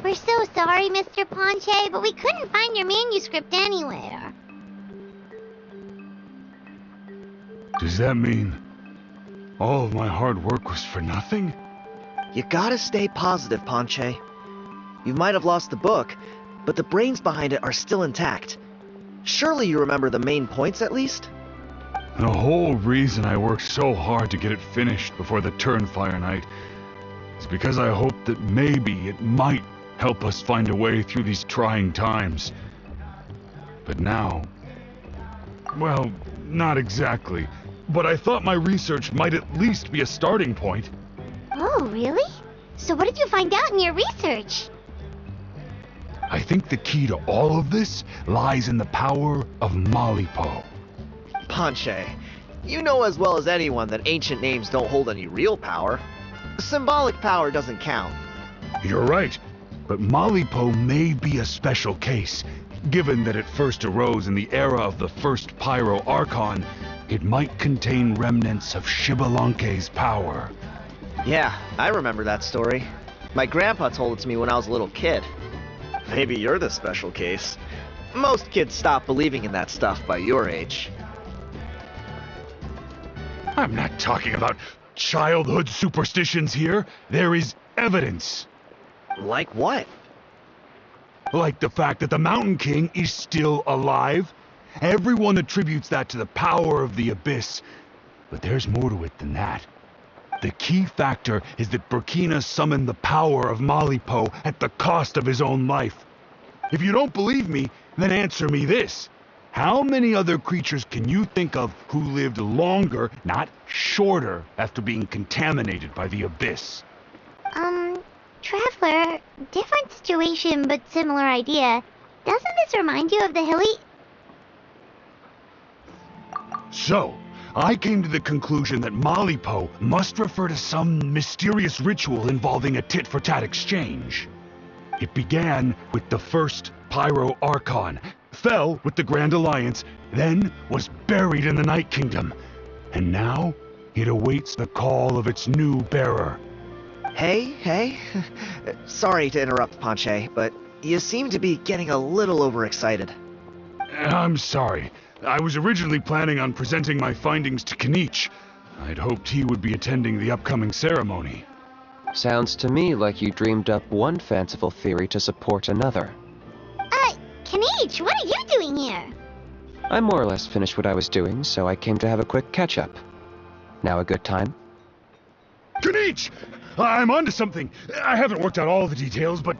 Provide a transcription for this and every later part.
We're so sorry, Mr. Ponche, but we couldn't find your manuscript anywhere. Does that mean all of my hard work was for nothing? You gotta stay positive, Ponche. You might have lost the book, but the brains behind it are still intact. Surely you remember the main points at least? The whole reason I worked so hard to get it finished before the Turnfire Night is because I hoped that maybe it might help us find a way through these trying times. But now... well, not exactly. But I thought my research might at least be a starting point. Oh, really? So what did you find out in your research? I think the key to all of this lies in the power of Malipo. Ponche, you know as well as anyone that ancient names don't hold any real power. Symbolic power doesn't count. You're right, but Malipo may be a special case. Given that it first arose in the era of the first Pyro Archon, it might contain remnants of Xbalanque's power. Yeah, I remember that story. My grandpa told it to me when I was a little kid. Maybe you're the special case. Most kids stop believing in that stuff by your age. I'm not talking about childhood superstitions here. There is evidence. Like what? Like the fact that the Mountain King is still alive. Everyone attributes that to the power of the Abyss. But there's more to it than that. The key factor is that Burkina summoned the power of Malipo at the cost of his own life. If you don't believe me, then answer me this. How many other creatures can you think of who lived longer, not shorter, after being contaminated by the Abyss? Traveler, different situation but similar idea. Doesn't this remind you of the hilly... So, I came to the conclusion that Malipo must refer to some mysterious ritual involving a tit-for-tat exchange. It began with the first Pyro Archon, fell with the Grand Alliance, then was buried in the Night Kingdom. And now, it awaits the call of its new bearer. Hey. Sorry to interrupt, Ponche, but you seem to be getting a little overexcited. I'm sorry. I was originally planning on presenting my findings to Kinich. I'd hoped he would be attending the upcoming ceremony. Sounds to me like you dreamed up one fanciful theory to support another. Kinich, what are you doing here? I more or less finished what I was doing, so I came to have a quick catch-up. Now a good time? Kinich! I'm onto something. I haven't worked out all the details, but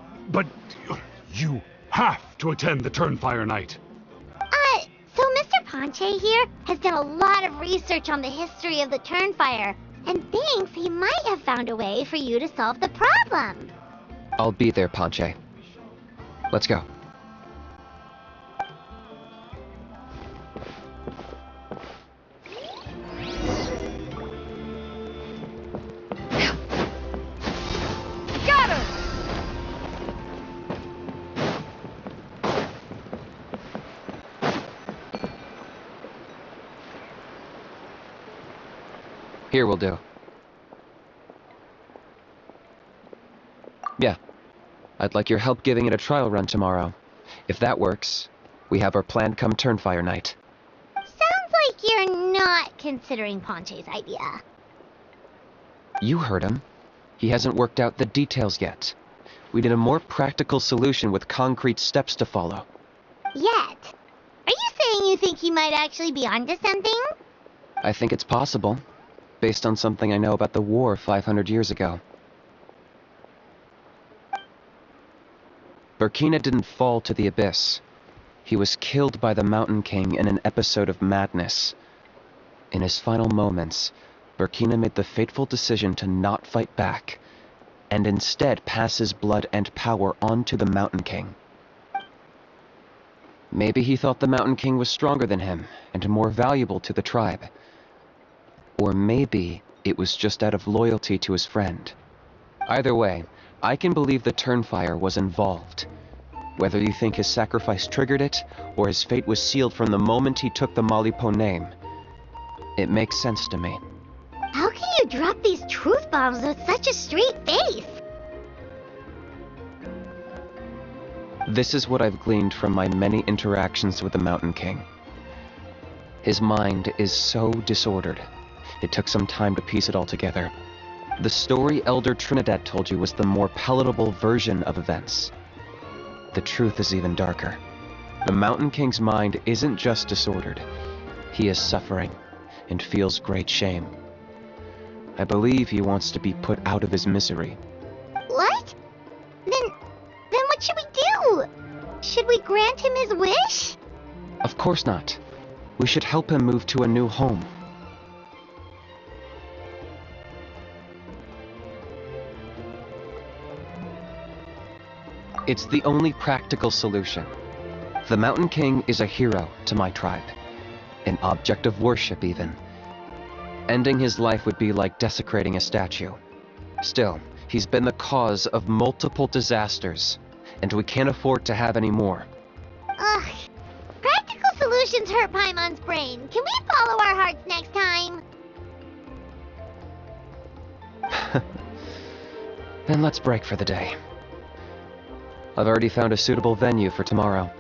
you have to attend the Turnfire Night. So Mr. Ponche here has done a lot of research on the history of the Turnfire, and thinks he might have found a way for you to solve the problem. I'll be there, Ponche. Let's go. Got him! Here will do. Yeah. I'd like your help giving it a trial run tomorrow. If that works, we have our plan come Turnfire Night. Sounds like you're not considering Ponche's idea. You heard him. He hasn't worked out the details yet. We need a more practical solution with concrete steps to follow. Yet. Are you saying you think he might actually be onto something? I think it's possible, based on something I know about the war 500 years ago. Burkina didn't fall to the Abyss. He was killed by the Mountain King in an episode of madness. In his final moments, Burkina made the fateful decision to not fight back, and instead pass his blood and power on to the Mountain King. Maybe he thought the Mountain King was stronger than him, and more valuable to the tribe. Or maybe it was just out of loyalty to his friend. Either way, I can believe the Turnfire was involved. Whether you think his sacrifice triggered it, or his fate was sealed from the moment he took the Malipo name, it makes sense to me. How can you drop these truth bombs with such a straight face? This is what I've gleaned from my many interactions with the Mountain King. His mind is so disordered. It took some time to piece it all together. The story Elder Trinidad told you was the more palatable version of events. The truth is even darker. The Mountain King's mind isn't just disordered. He is suffering and feels great shame. I believe he wants to be put out of his misery. What? Then what should we do? Should we grant him his wish? Of course not. We should help him move to a new home. It's the only practical solution. The Mountain King is a hero to my tribe. An object of worship, even. Ending his life would be like desecrating a statue. Still, he's been the cause of multiple disasters, and we can't afford to have any more. Ugh. Practical solutions hurt Paimon's brain. Can we follow our hearts next time? Then let's break for the day. I've already found a suitable venue for tomorrow.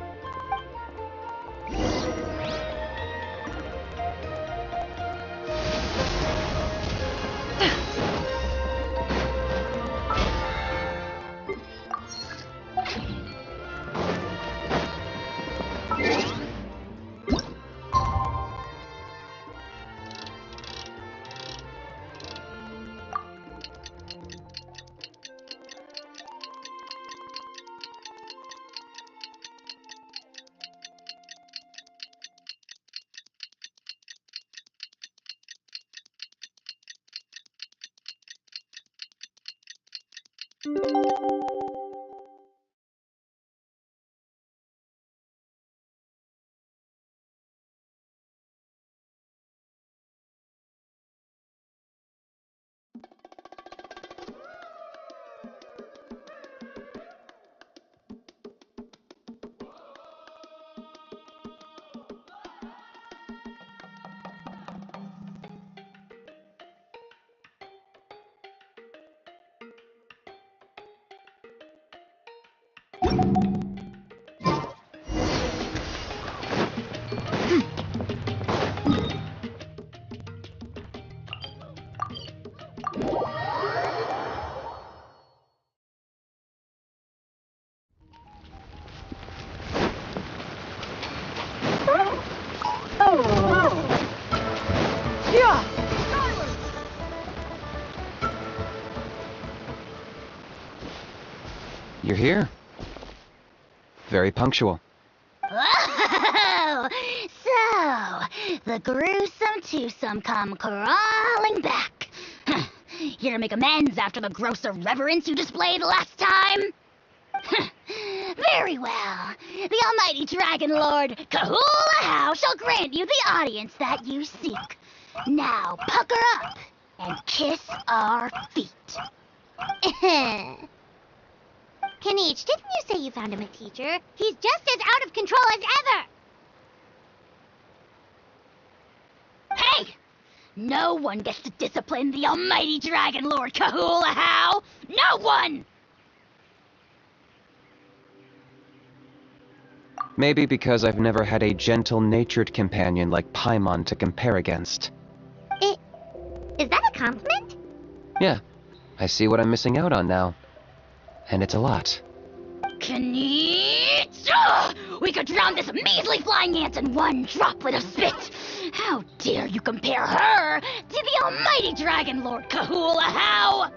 You're here. Very punctual. Oh, so the gruesome twosome come crawling back. Here to make amends after the gross irreverence you displayed last time? Very well. The almighty Dragon Lord Kahula shall grant you the audience that you seek. Now pucker up and kiss our feet. Kinich, didn't you say you found him a teacher? He's just as out of control as ever! Hey! No one gets to discipline the almighty Dragon Lord Kahula! No one! Maybe because I've never had a gentle-natured companion like Paimon to compare against. Is that a compliment? Yeah, I see what I'm missing out on now. And it's a lot. Kinich! Ugh! We could drown this measly flying ant in one droplet of spit! How dare you compare her to the almighty Dragon Lord Kahula!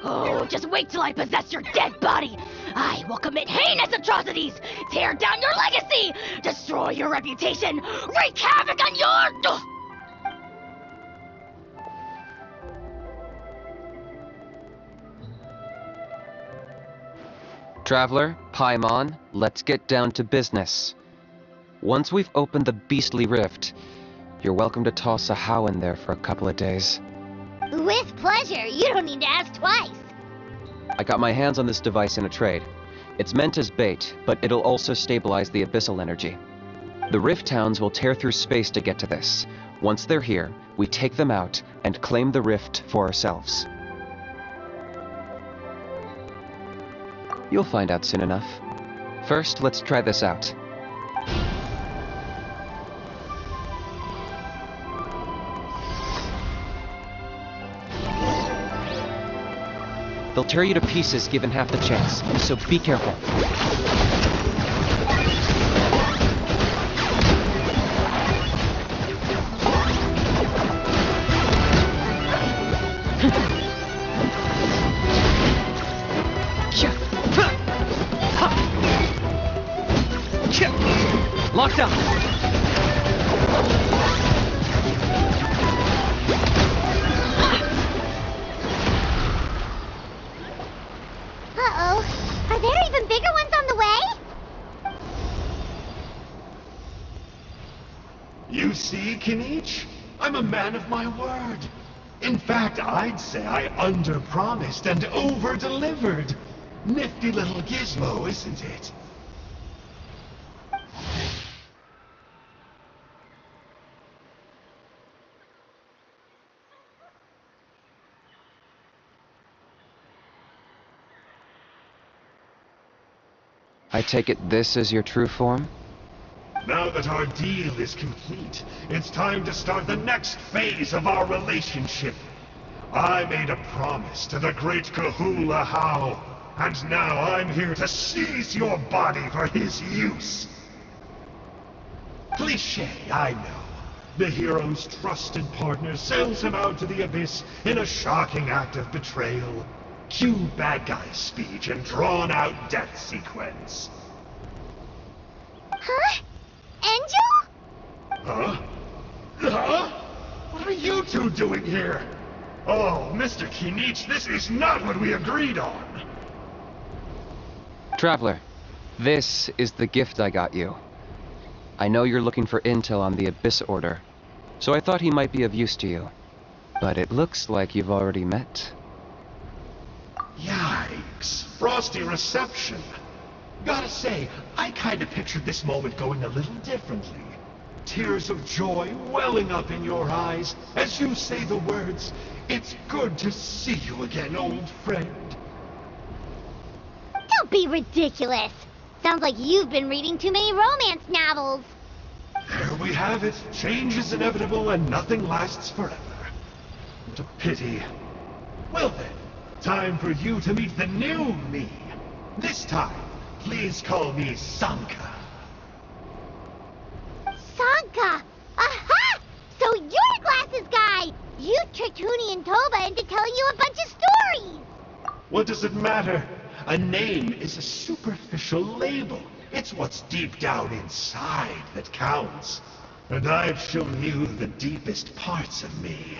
Oh, just wait till I possess your dead body! I will commit heinous atrocities! Tear down your legacy! Destroy your reputation! Wreak havoc on your... Traveler, Paimon, let's get down to business. Once we've opened the beastly rift, you're welcome to toss a how in there for a couple of days. With pleasure. You don't need to ask twice. I got my hands on this device in a trade. It's meant as bait, but it'll also stabilize the abyssal energy. The rift towns will tear through space to get to this. Once they're here, we take them out and claim the rift for ourselves. You'll find out soon enough. First, let's try this out. They'll tear you to pieces given half the chance, so be careful. Locked up! Uh-oh. Are there even bigger ones on the way? You see, Kinich? I'm a man of my word. In fact, I'd say I under-promised and over-delivered. Nifty little gizmo, isn't it? I take it this is your true form? Now that our deal is complete, it's time to start the next phase of our relationship. I made a promise to the great Kahula How, and now I'm here to seize your body for his use. Cliché, I know. The hero's trusted partner sells him out to the abyss in a shocking act of betrayal. Cue bad guy speech and drawn-out death sequence. Huh? Angel? Huh? Huh? What are you two doing here? Oh, Mr. Kinich, this is not what we agreed on. Traveler, this is the gift I got you. I know you're looking for intel on the Abyss Order, so I thought he might be of use to you. But it looks like you've already met. Yikes. Frosty reception. Gotta say, I kinda pictured this moment going a little differently. Tears of joy welling up in your eyes as you say the words, "It's good to see you again, old friend." Don't be ridiculous. Sounds like you've been reading too many romance novels. There we have it. Change is inevitable and nothing lasts forever. What a pity. Well then, time for you to meet the new me. This time, please call me Sanka. Sanka! Aha! So you're the glasses guy! You tricked Huni and Toba into telling you a bunch of stories! What does it matter? A name is a superficial label. It's what's deep down inside that counts. And I've shown you the deepest parts of me.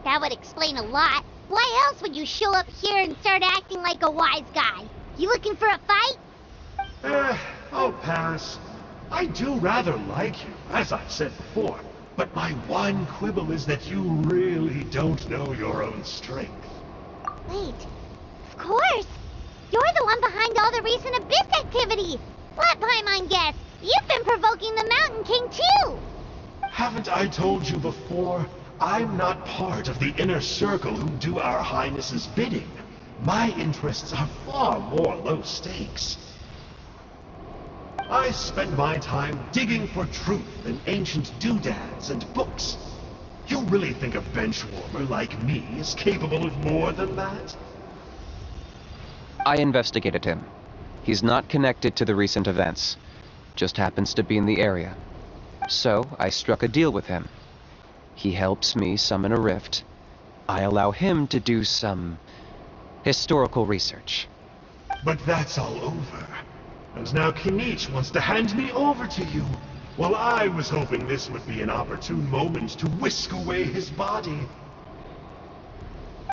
That would explain a lot. Why else would you show up here and start acting like a wise guy? You looking for a fight? I'll pass. I do rather like you, as I've said before. But my one quibble is that you really don't know your own strength. Wait, of course! You're the one behind all the recent Abyss activity! Let Paimon guess, you've been provoking the Mountain King too! Haven't I told you before? I'm not part of the inner circle who do our highnesses' bidding. My interests are far more low stakes. I spend my time digging for truth in ancient doodads and books. You really think a benchwarmer like me is capable of more than that? I investigated him. He's not connected to the recent events. Just happens to be in the area. So, I struck a deal with him. He helps me summon a rift. I allow him to do some historical research. But that's all over. And now Kinich wants to hand me over to you. Well, I was hoping this would be an opportune moment to whisk away his body.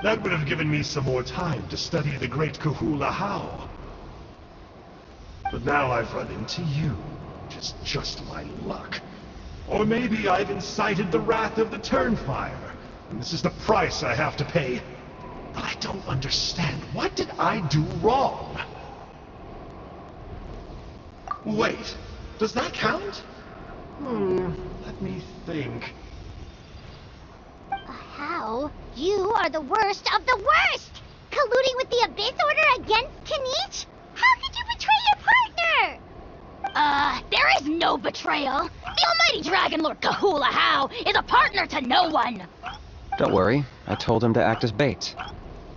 That would have given me some more time to study the great Kahula How. But now I've run into you, which is just my luck. Or maybe I've incited the wrath of the Turnfire, and this is the price I have to pay. But I don't understand. What did I do wrong? Wait, does that count? Let me think. How? You are the worst of the worst! Colluding with the Abyss Order against Kinich? How could you betray your partner? of betrayal. The almighty Dragon Lord Kahula How is a partner to no one. Don't worry, I told him to act as bait.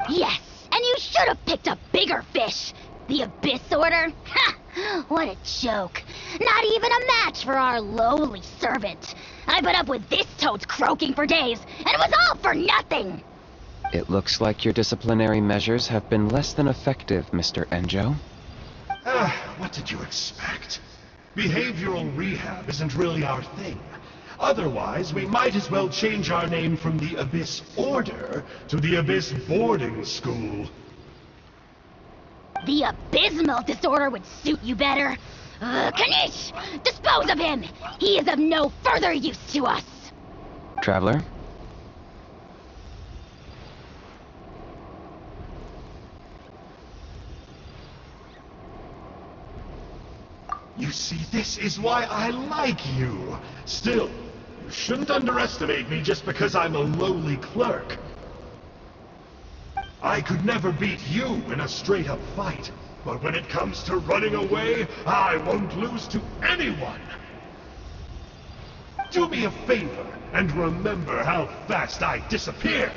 Yes, and you should have picked a bigger fish. The Abyss Order? Ha! What a joke. Not even a match for our lowly servant. I put up with this toad's croaking for days, and it was all for nothing. It looks like your disciplinary measures have been less than effective, Mr. Enjo. What did you expect? Behavioral rehab isn't really our thing. Otherwise, we might as well change our name from the Abyss Order to the Abyss Boarding School. The abysmal disorder would suit you better. Kinich! Dispose of him! He is of no further use to us! Traveler? You see, this is why I like you. Still, you shouldn't underestimate me just because I'm a lowly clerk. I could never beat you in a straight-up fight, but when it comes to running away, I won't lose to anyone. Do me a favor and remember how fast I disappear.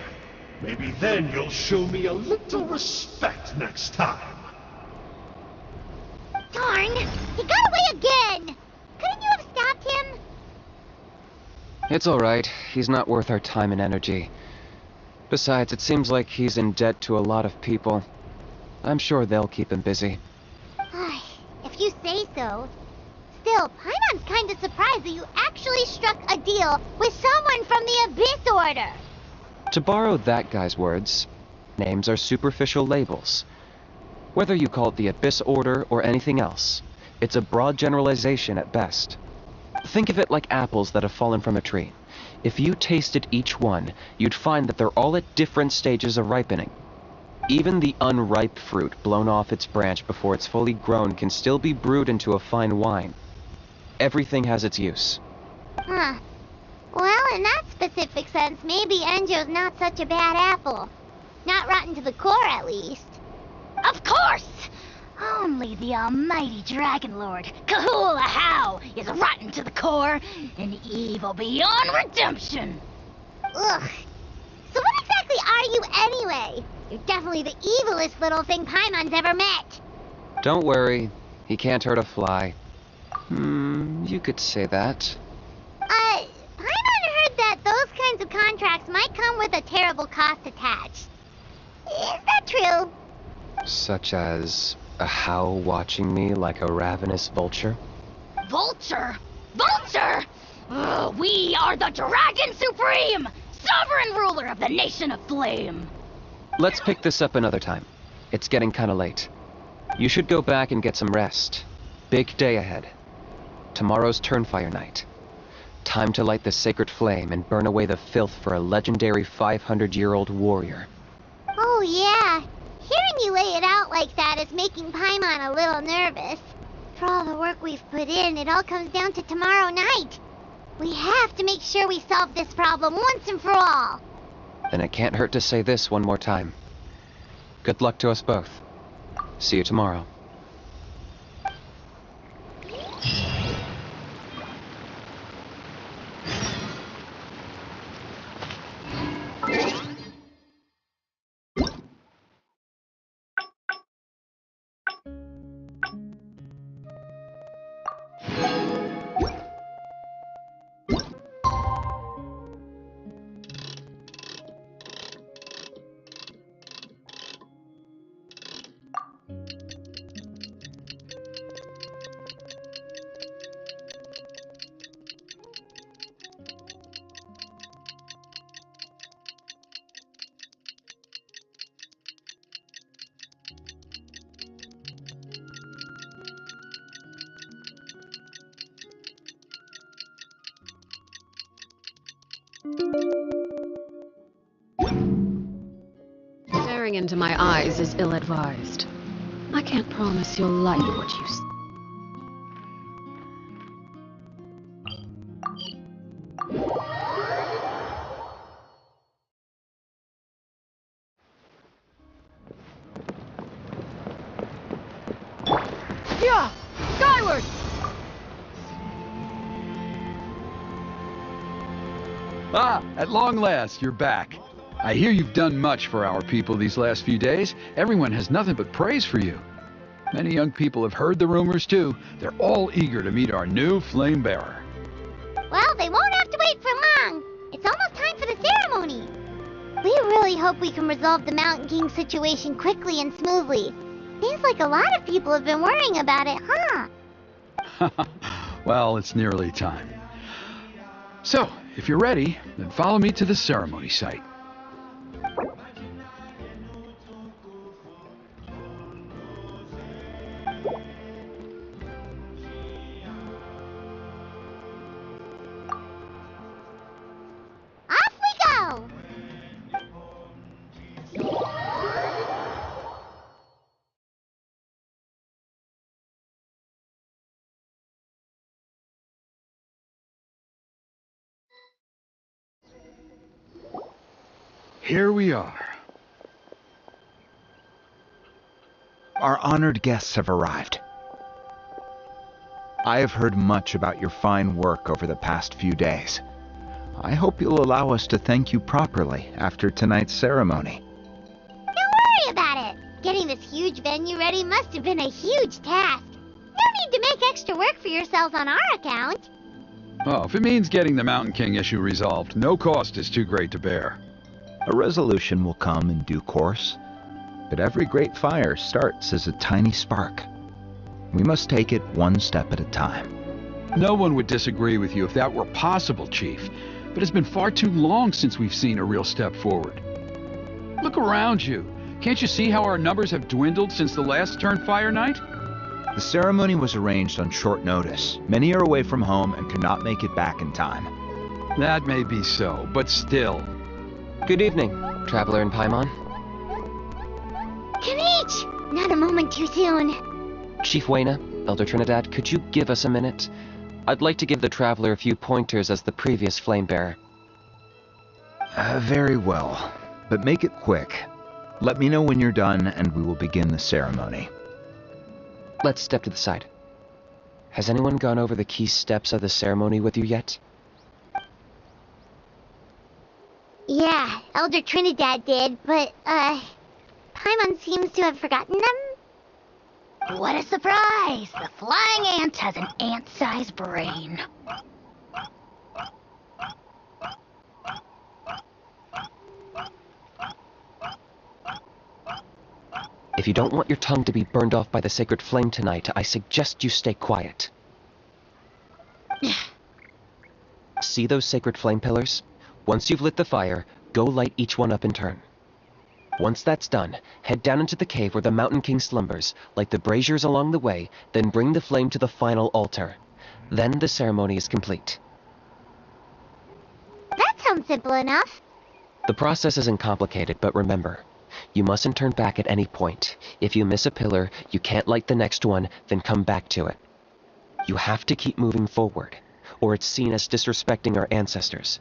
Maybe then you'll show me a little respect next time. Darn! He got away again! Couldn't you have stopped him? It's alright. He's not worth our time and energy. Besides, it seems like he's in debt to a lot of people. I'm sure they'll keep him busy. If you say so. Still, Paimon's kind of surprised that you actually struck a deal with someone from the Abyss Order. To borrow that guy's words, names are superficial labels. Whether you call it the Abyss Order or anything else, it's a broad generalization at best. Think of it like apples that have fallen from a tree. If you tasted each one, you'd find that they're all at different stages of ripening. Even the unripe fruit blown off its branch before it's fully grown can still be brewed into a fine wine. Everything has its use. Huh. Well, in that specific sense, maybe Enjo's not such a bad apple. Not rotten to the core, at least. Of course! Only the almighty Dragon Lord, Kahula How, is rotten to the core and evil beyond redemption. Ugh. So what exactly are you anyway? You're definitely the evilest little thing Paimon's ever met. Don't worry, he can't hurt a fly. You could say that. Paimon heard that those kinds of contracts might come with a terrible cost attached. Is that true? Such as a how watching me like a ravenous vulture? Vulture? Vulture! We are the Dragon Supreme! Sovereign ruler of the Nation of Flame! Let's pick this up another time. It's getting kinda late. You should go back and get some rest. Big day ahead. Tomorrow's Turnfire night. Time to light the sacred flame and burn away the filth for a legendary 500-year-old warrior. Oh yeah. Hearing you lay it out like that is making Paimon a little nervous. For all the work we've put in, it all comes down to tomorrow night. We have to make sure we solve this problem once and for all. Then it can't hurt to say this one more time. Good luck to us both. See you tomorrow. Staring into my eyes is ill-advised. I can't promise you'll like what you see. Yeah! Skyward! Ah, at long last, you're back. I hear you've done much for our people these last few days. Everyone has nothing but praise for you. Many young people have heard the rumors, too. They're all eager to meet our new flame bearer. Well, they won't have to wait for long. It's almost time for the ceremony. We really hope we can resolve the Mountain King situation quickly and smoothly. Seems like a lot of people have been worrying about it, huh? Well, it's nearly time. So, if you're ready, then follow me to the ceremony site. Off we go! Here we are. Our honored guests have arrived. I have heard much about your fine work over the past few days. I hope you'll allow us to thank you properly after tonight's ceremony. Don't worry about it. Getting this huge venue ready must have been a huge task. No need to make extra work for yourselves on our account. Oh, if it means getting the Mountain King issue resolved, no cost is too great to bear. A resolution will come in due course, but every great fire starts as a tiny spark. We must take it one step at a time. No one would disagree with you if that were possible, Chief, but it's been far too long since we've seen a real step forward. Look around you. Can't you see how our numbers have dwindled since the last Turnfire night? The ceremony was arranged on short notice. Many are away from home and could not make it back in time. That may be so, but still. Good evening, Traveler in Paimon. Kinich! Not a moment too soon. Chief Wayna, Elder Trinidad, could you give us a minute? I'd like to give the Traveler a few pointers as the previous flame bearer. Very well, but make it quick. Let me know when you're done and we will begin the ceremony. Let's step to the side. Has anyone gone over the key steps of the ceremony with you yet? Yeah, Elder Trinidad did, but, Paimon seems to have forgotten them. What a surprise! The flying ant has an ant-sized brain. If you don't want your tongue to be burned off by the sacred flame tonight, I suggest you stay quiet. See those sacred flame pillars? Once you've lit the fire, go light each one up in turn. Once that's done, head down into the cave where the Mountain King slumbers, light the braziers along the way, then bring the flame to the final altar. Then the ceremony is complete. That sounds simple enough. The process isn't complicated, but remember, you mustn't turn back at any point. If you miss a pillar, you can't light the next one, then come back to it. You have to keep moving forward, or it's seen as disrespecting our ancestors.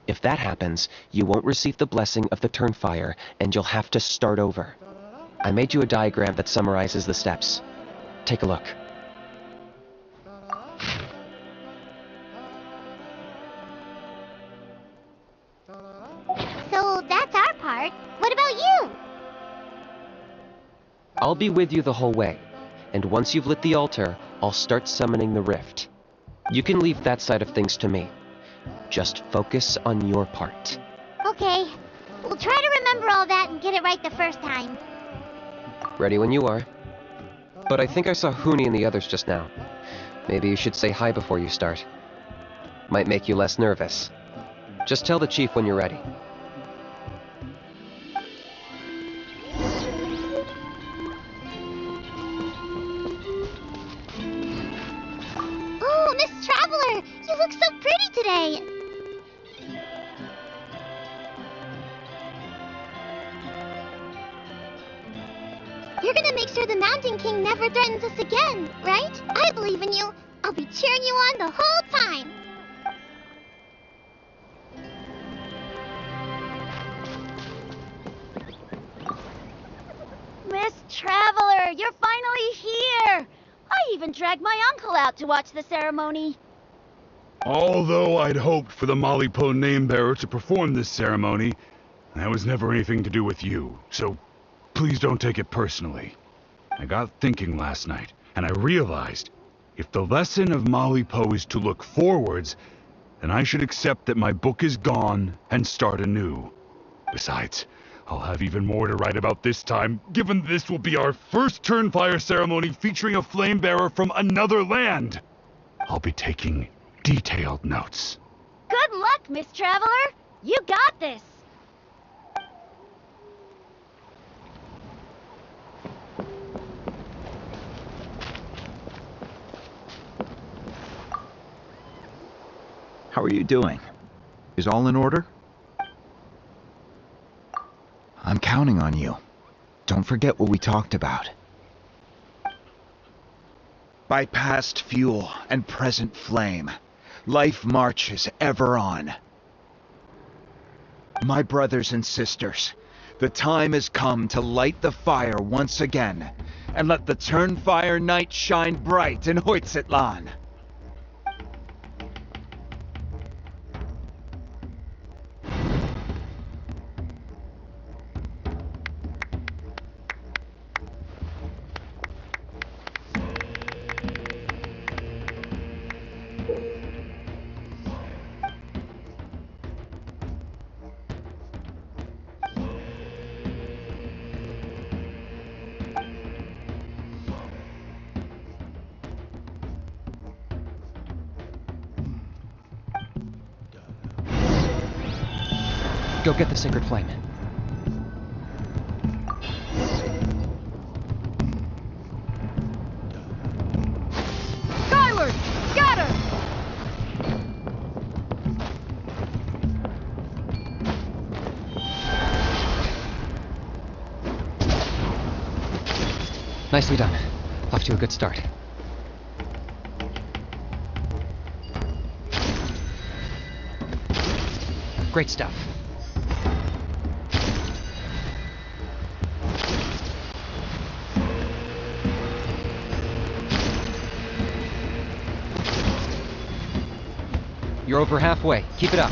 If that happens, you won't receive the blessing of the Turnfire, and you'll have to start over. I made you a diagram that summarizes the steps. Take a look. So that's our part. What about you? I'll be with you the whole way, and once you've lit the altar, I'll start summoning the rift. You can leave that side of things to me. Just focus on your part. Okay. We'll try to remember all that and get it right the first time. Ready when you are. But I think I saw Huni and the others just now. Maybe you should say hi before you start. Might make you less nervous. Just tell the chief when you're ready. Oh, Miss Traveler! You look so pretty today! You're gonna make sure the Mountain King never threatens us again, right? I believe in you. I'll be cheering you on the whole time. Miss Traveler, you're finally here! I even dragged my uncle out to watch the ceremony. Although I'd hoped for the Malipo name-bearer to perform this ceremony, that was never anything to do with you, so please don't take it personally. I got thinking last night, and I realized if the lesson of Malipo is to look forwards, then I should accept that my book is gone and start anew. Besides, I'll have even more to write about this time, given this will be our first Turnfire ceremony featuring a flame-bearer from another land. I'll be taking detailed notes. Good luck, Miss Traveler! You got this! How are you doing? Is all in order? I'm counting on you. Don't forget what we talked about. By past fuel and present flame, life marches ever on. My brothers and sisters, the time has come to light the fire once again, and let the Turnfire night shine bright in Hoytzitlan. Go get the sacred flame. Skyward! Scatter! Nicely done. Off to a good start. Great stuff. You're over halfway. Keep it up.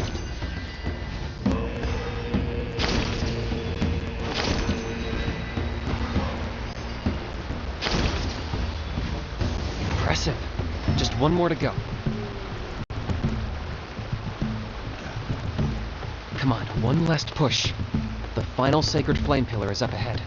Impressive. Just one more to go. Come on, one last push. The final sacred flame pillar is up ahead.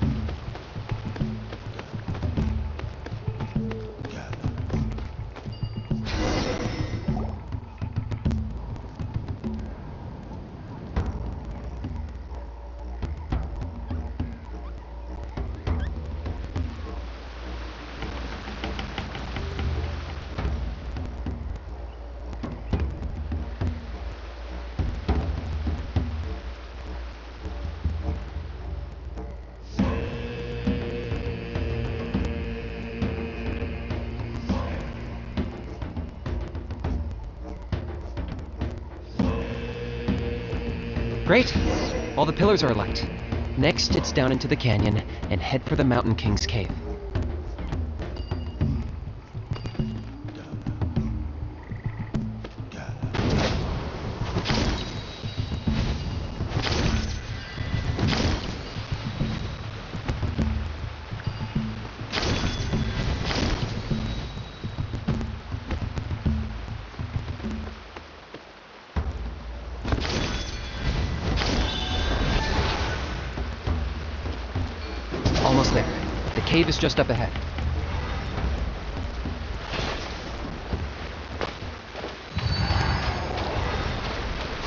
Great! All the pillars are alight. Next, it's down into the canyon and head for the Mountain King's cave. Almost there. The cave is just up ahead.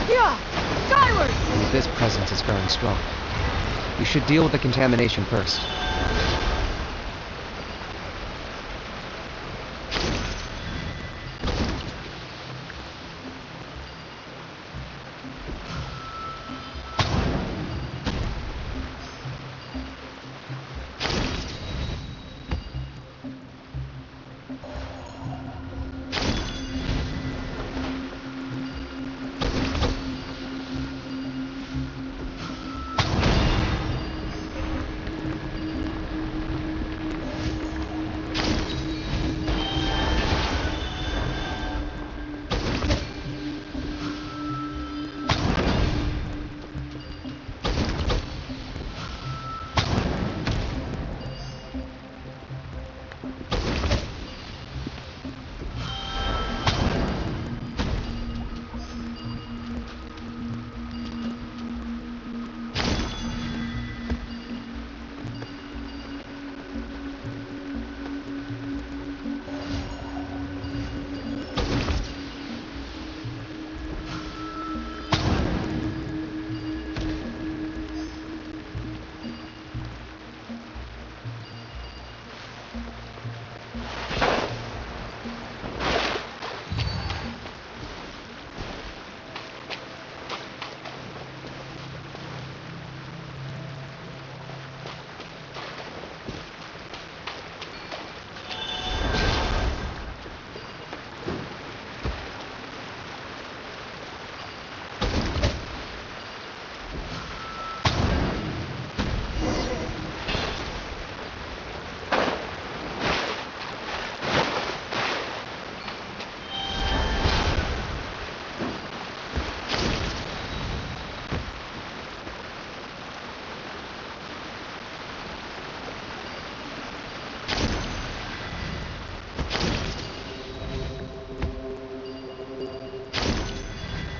Yeah! Skyward! The Abyss presence is growing strong. We should deal with the contamination first.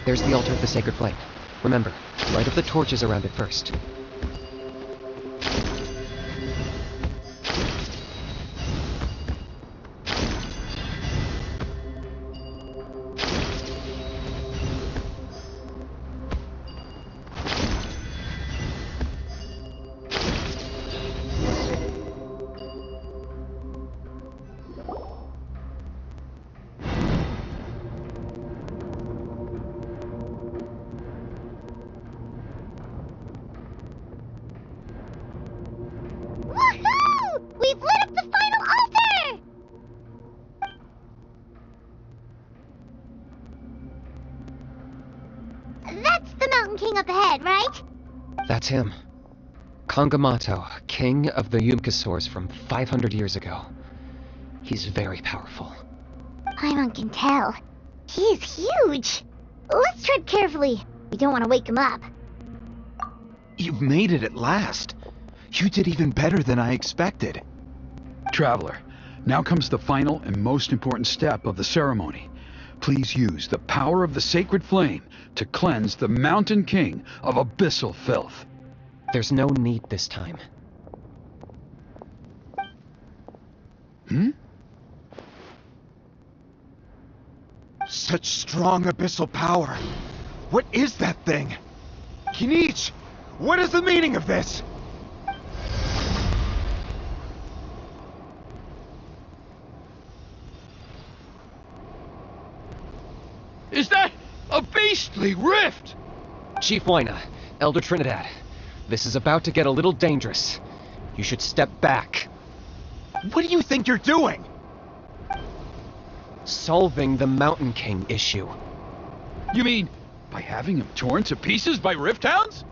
There's the altar of the Sacred Flame. Remember, light up the torches around it first. Woohoo! We've lit up the final altar! That's the Mountain King up ahead, right? That's him. Kangamato, king of the Yumkasaurs from 500 years ago. He's very powerful. Paimon can tell. He is huge. Let's tread carefully. We don't want to wake him up. You've made it at last. You did even better than I expected. Traveler, now comes the final and most important step of the ceremony. Please use the power of the Sacred Flame to cleanse the Mountain King of abyssal filth. There's no need this time. Such strong abyssal power. What is that thing? Kinich, what is the meaning of this? Is that a beastly rift? Chief Wyna, Elder Trinidad, this is about to get a little dangerous. You should step back. What do you think you're doing? Solving the Mountain King issue. You mean by having him torn to pieces by rift hounds?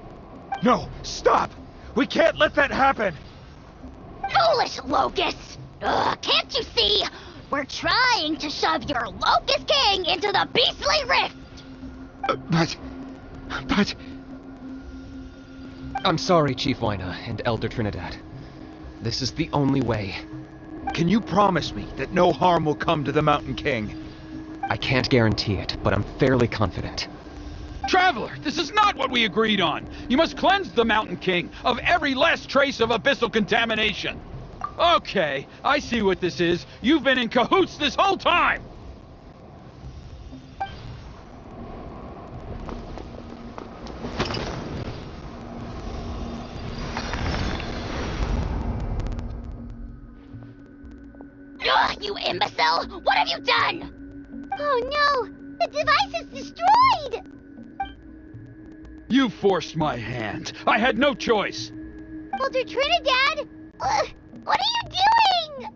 No, stop! We can't let that happen! Foolish Locust! Ugh, can't you see? We're trying to shove your Locust King into the beastly rift! But... I'm sorry, Chief Wyna and Elder Trinidad. This is the only way. Can you promise me that no harm will come to the Mountain King? I can't guarantee it, but I'm fairly confident. Traveler, this is not what we agreed on. You must cleanse the Mountain King of every last trace of abyssal contamination. Okay, I see what this is. You've been in cahoots this whole time! Ugh, you imbecile! What have you done? Oh no! The device is destroyed! You forced my hand. I had no choice. Elder Trinidad! What are you doing?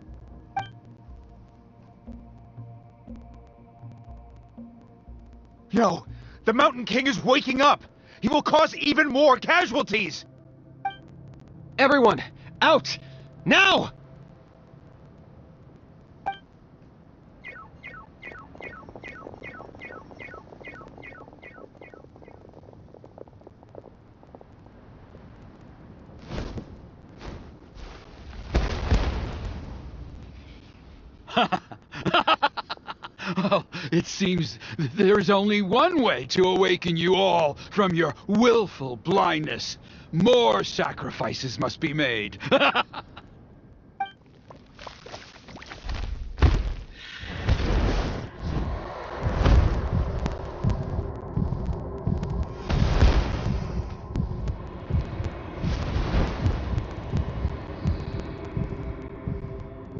No! The Mountain King is waking up! He will cause even more casualties! Everyone, out! Now! Well, it seems there's only one way to awaken you all from your willful blindness. More sacrifices must be made.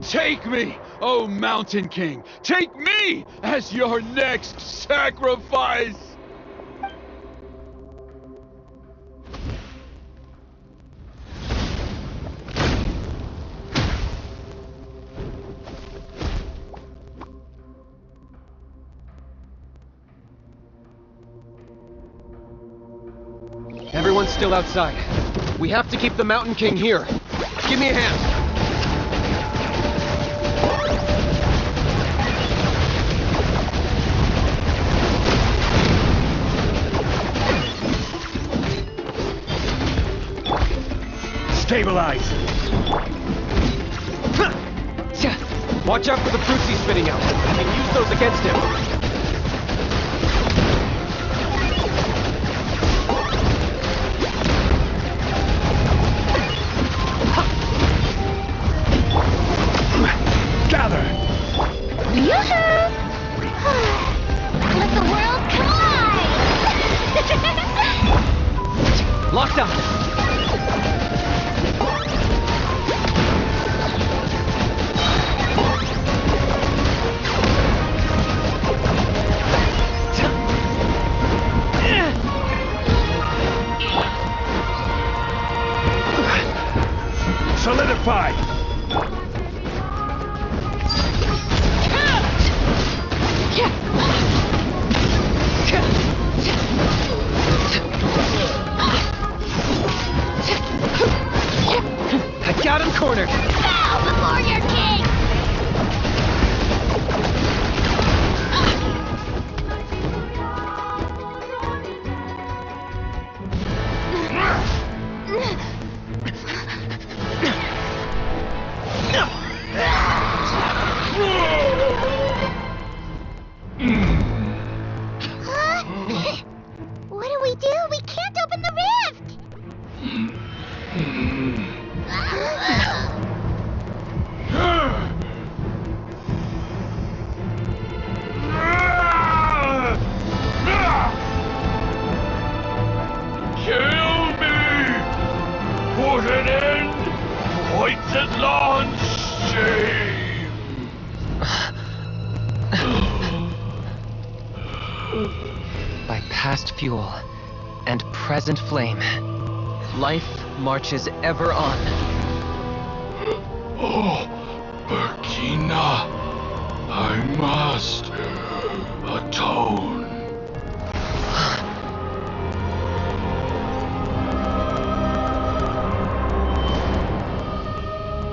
Take me, O Mountain King! Take me as your next sacrifice! Everyone's still outside. We have to keep the Mountain King here. Give me a hand. Stabilize! Watch out for the fruits he's spitting out. We can use those against him. Gather! Yoo-hoo! Let the world collide! Locked on. Solidify! I got him cornered. Bow before your king! What do we do? We can't open the rift! Kill me! Put an end to Hoytlan's shame! By past fuel and present flame, life marches ever on. Oh, Burkina, I must atone.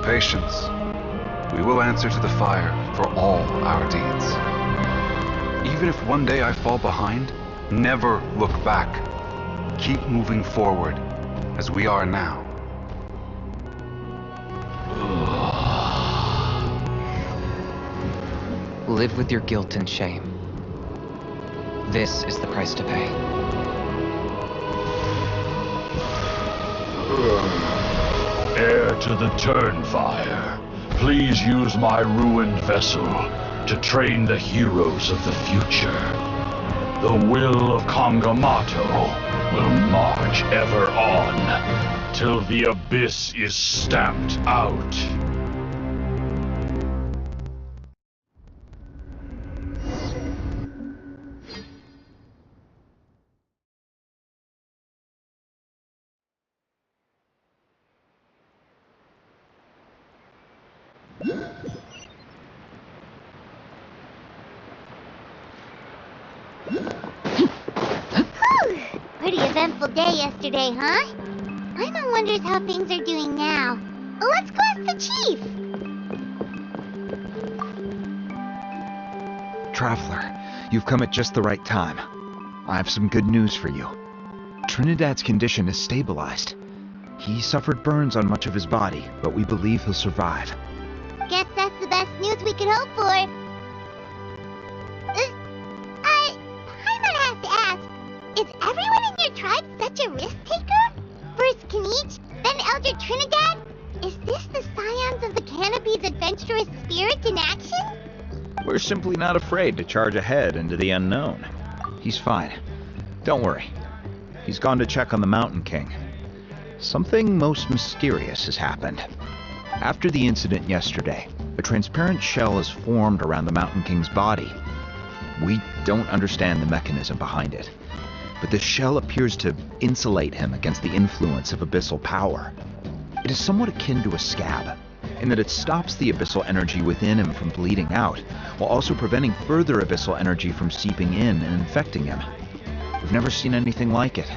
Patience. We will answer to the fire for all our deeds. Even if one day I fall behind, never look back. Keep moving forward, as we are now. Live with your guilt and shame. This is the price to pay. Heir to the Turnfire, please use my ruined vessel to train the heroes of the future. The will of Kangamato will march ever on, till the abyss is stamped out. Pretty eventful day yesterday, huh? Paimon wonders how things are doing now. Let's go ask the chief! Traveler, you've come at just the right time. I have some good news for you. Trinidad's condition is stabilized. He suffered burns on much of his body, but we believe he'll survive. Guess that's the best news we could hope for. Paimon has to ask, is everyone in your tribe such a risk-taker? First Kinich, then Elder Trinidad? Is this the scions of the Canopy's adventurous spirit in action? We're simply not afraid to charge ahead into the unknown. He's fine. Don't worry. He's gone to check on the Mountain King. Something most mysterious has happened. After the incident yesterday, A transparent shell is formed around the Mountain King's body. We don't understand the mechanism behind it, but this shell appears to insulate him against the influence of abyssal power. It is somewhat akin to a scab, in that it stops the abyssal energy within him from bleeding out, while also preventing further abyssal energy from seeping in and infecting him. We've never seen anything like it.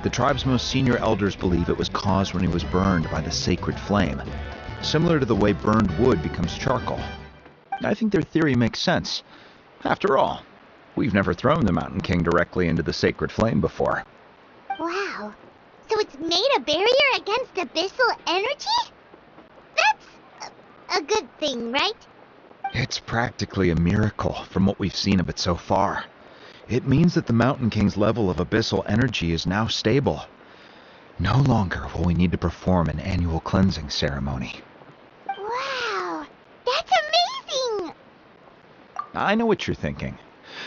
The tribe's most senior elders believe it was caused when he was burned by the sacred flame, similar to the way burned wood becomes charcoal. I think their theory makes sense. After all, we've never thrown the Mountain King directly into the sacred flame before. Wow. So it's made a barrier against abyssal energy? That's a good thing, right? It's practically a miracle from what we've seen of it so far. It means that the Mountain King's level of abyssal energy is now stable. No longer will we need to perform an annual cleansing ceremony. Wow, that's amazing! I know what you're thinking.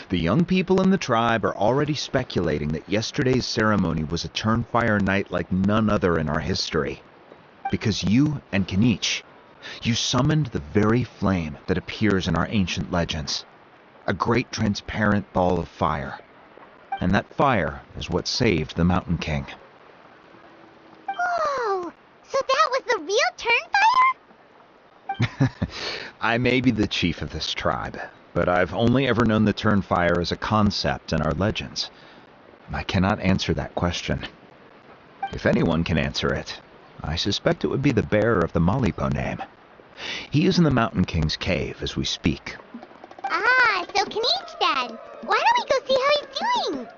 The young people in the tribe are already speculating that yesterday's ceremony was a Turnfire night like none other in our history. Because you and Kinich, you summoned the very flame that appears in our ancient legends. A great transparent ball of fire. And that fire is what saved the Mountain King. Whoa! So that was the real Turnfire? I may be the chief of this tribe, but I've only ever known the Turnfire as a concept in our legends. I cannot answer that question. If anyone can answer it, I suspect it would be the bearer of the Malipo name. He is in the Mountain King's cave as we speak. Ah, so Kinich then. Why don't we go see how he's doing?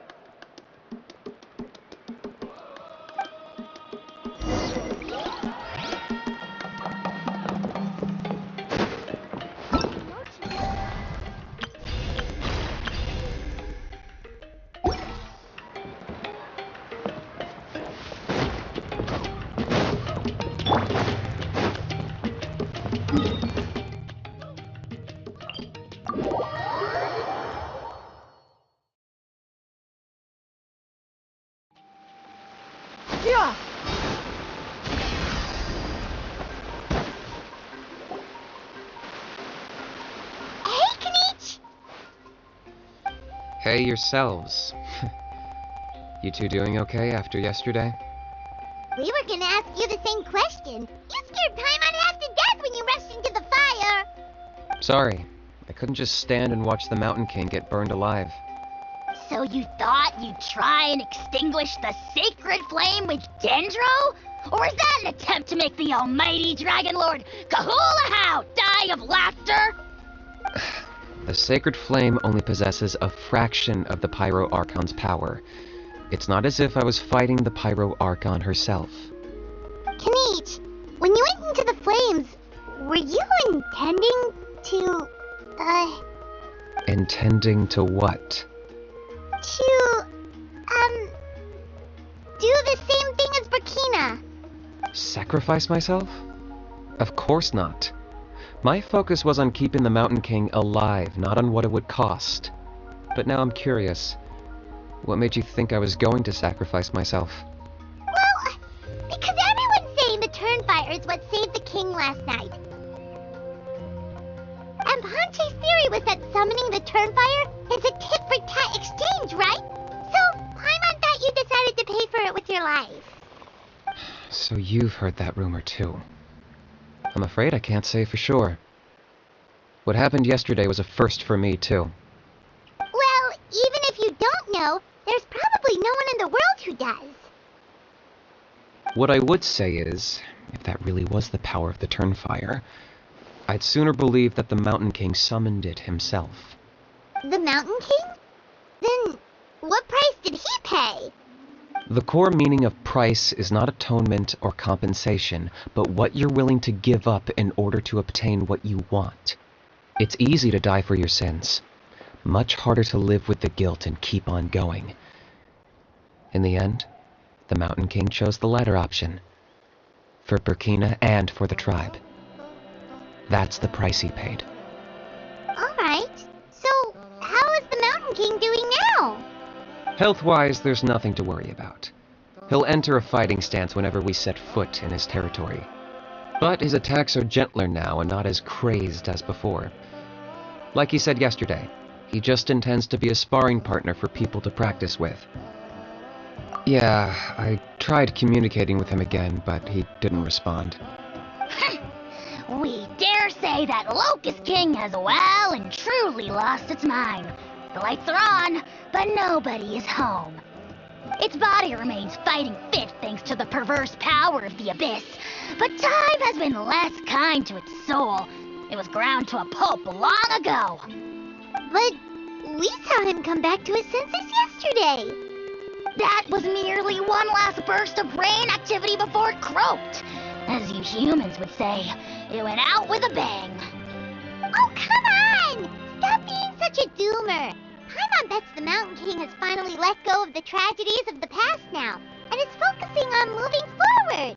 Hey yourselves. You two doing okay after yesterday? We were gonna ask you the same question. You scared Paimon half to death when you rushed into the fire. Sorry, I couldn't just stand and watch the Mountain King get burned alive. So you thought you'd try and extinguish the sacred flame with Dendro? Or is that an attempt to make the almighty Dragon Lord Kahulahau die of laughter? The sacred flame only possesses a fraction of the Pyro Archon's power. It's not as if I was fighting the Pyro Archon herself. Kinich, when you went into the flames, were you intending to, Intending to what? to, do the same thing as Burkina? Sacrifice myself? Of course not. My focus was on keeping the Mountain King alive, not on what it would cost. But now I'm curious. What made you think I was going to sacrifice myself? Well, because everyone's saying the Turnfire is what saved the king last night. And Ponche's theory was that summoning the Turnfire is a tit-for-tat exchange, right? So, Paimon thought you decided to pay for it with your life. So you've heard that rumor too. I'm afraid I can't say for sure. What happened yesterday was a first for me too. Well, even if you don't know, there's probably no one in the world who does. What I would say is, if that really was the power of the Turnfire, I'd sooner believe that the Mountain King summoned it himself. The Mountain King? Then, what price did he pay? The core meaning of price is not atonement or compensation, but what you're willing to give up in order to obtain what you want. It's easy to die for your sins. Much harder to live with the guilt and keep on going. In the end, the Mountain King chose the latter option. For Burkina and for the tribe. That's the price he paid. Alright, so how is the Mountain King doing now? Health-wise, there's nothing to worry about. He'll enter a fighting stance whenever we set foot in his territory. But his attacks are gentler now and not as crazed as before. Like he said yesterday, he just intends to be a sparring partner for people to practice with. Yeah, I tried communicating with him again, but he didn't respond. We dare say that Locust King has well and truly lost its mind. The lights are on, but nobody is home. Its body remains fighting fit thanks to the perverse power of the Abyss, but time has been less kind to its soul. It was ground to a pulp long ago. But we saw him come back to his senses yesterday. That was merely one last burst of brain activity before it croaked. As you humans would say, it went out with a bang. Oh, come on! Stop being such a doomer. Paimon bets the Mountain King has finally let go of the tragedies of the past now, and is focusing on moving forward.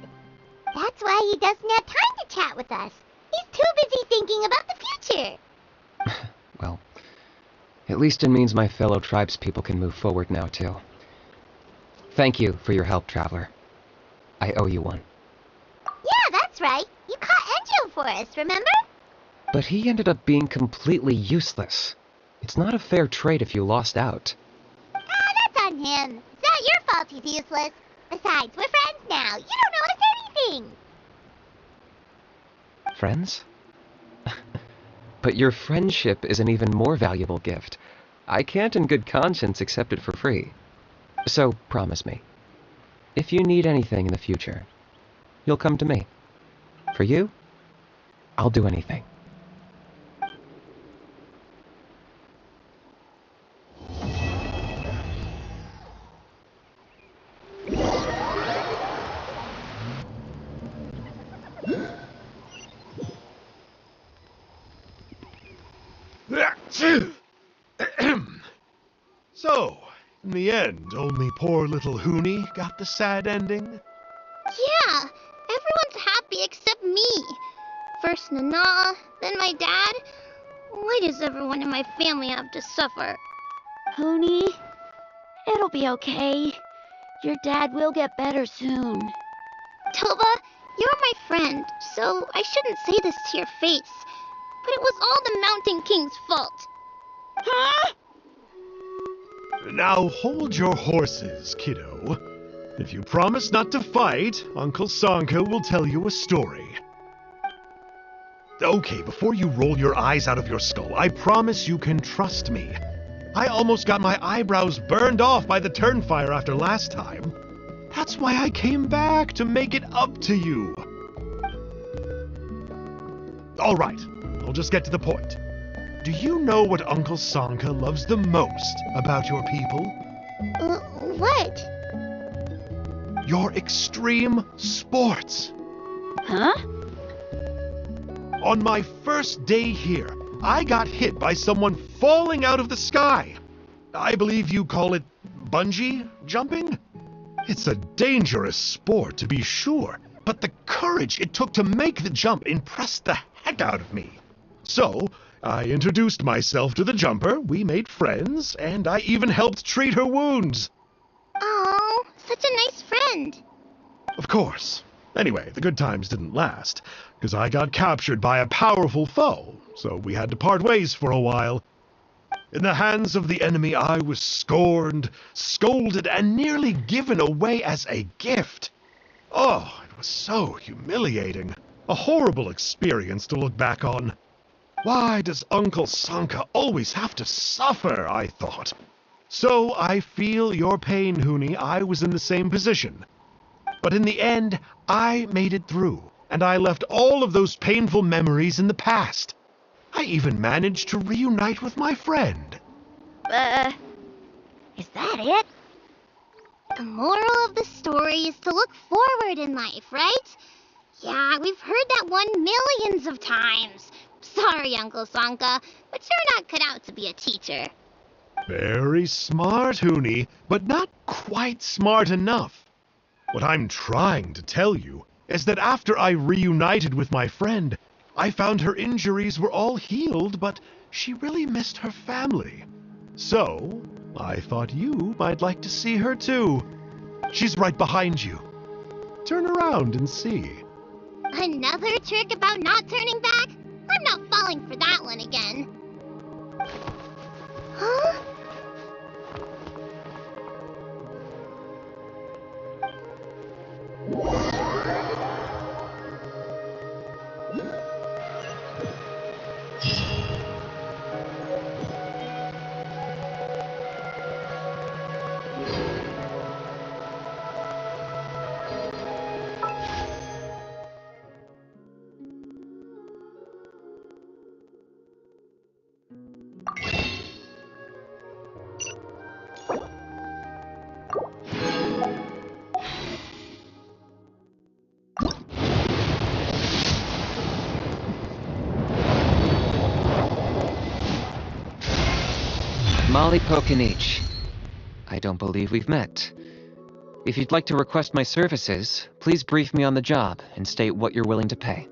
That's why he doesn't have time to chat with us. He's too busy thinking about the future. Well, at least it means my fellow tribespeople can move forward now, too. Thank you for your help, Traveler. I owe you one. Yeah, that's right. You caught Enjo for us, remember? But he ended up being completely useless. It's not a fair trade if you lost out. That's on him. It's not your fault he's useless. Besides, we're friends now. You don't know us anything. Friends? But your friendship is an even more valuable gift. I can't in good conscience accept it for free. So, promise me, if you need anything in the future, you'll come to me. For you, I'll do anything. So, in the end, only poor little Huni got the sad ending? Yeah, everyone's happy except me. First Nana, then my dad. Why does everyone in my family have to suffer? Huni, it'll be okay. Your dad will get better soon. Toba, you're my friend, so I shouldn't say this to your face. But it was all the Mountain King's fault. Huh? Now hold your horses, kiddo. If you promise not to fight, Uncle Sanka will tell you a story. Okay, before you roll your eyes out of your skull, I promise you can trust me. I almost got my eyebrows burned off by the turnfire after last time. That's why I came back, to make it up to you. All right, I'll just get to the point. Do you know what Uncle Sanka loves the most about your people? What? Your extreme sports. Huh? On my first day here, I got hit by someone falling out of the sky. I believe you call it bungee jumping? It's a dangerous sport, to be sure, but the courage it took to make the jump impressed the heck out of me. So, I introduced myself to the jumper, we made friends, and I even helped treat her wounds. Oh, such a nice friend. Of course. Anyway, the good times didn't last, because I got captured by a powerful foe, so we had to part ways for a while. In the hands of the enemy, I was scorned, scolded, and nearly given away as a gift. Oh, it was so humiliating. A horrible experience to look back on. Why does Uncle Sanka always have to suffer, I thought. So I feel your pain, Huni. I was in the same position. But in the end, I made it through, and I left all of those painful memories in the past. I even managed to reunite with my friend. Is that it? The moral of the story is to look forward in life, right? Yeah, we've heard that one millions of times. Sorry, Uncle Sanka, but you're not cut out to be a teacher. Very smart, Huni, but not quite smart enough. What I'm trying to tell you is that after I reunited with my friend, I found her injuries were all healed, but she really missed her family. So, I thought you might like to see her too. She's right behind you. Turn around and see. Another trick about not turning back? I'm not falling for that one again. Huh? Kinich. I don't believe we've met. If you'd like to request my services, please brief me on the job and state what you're willing to pay.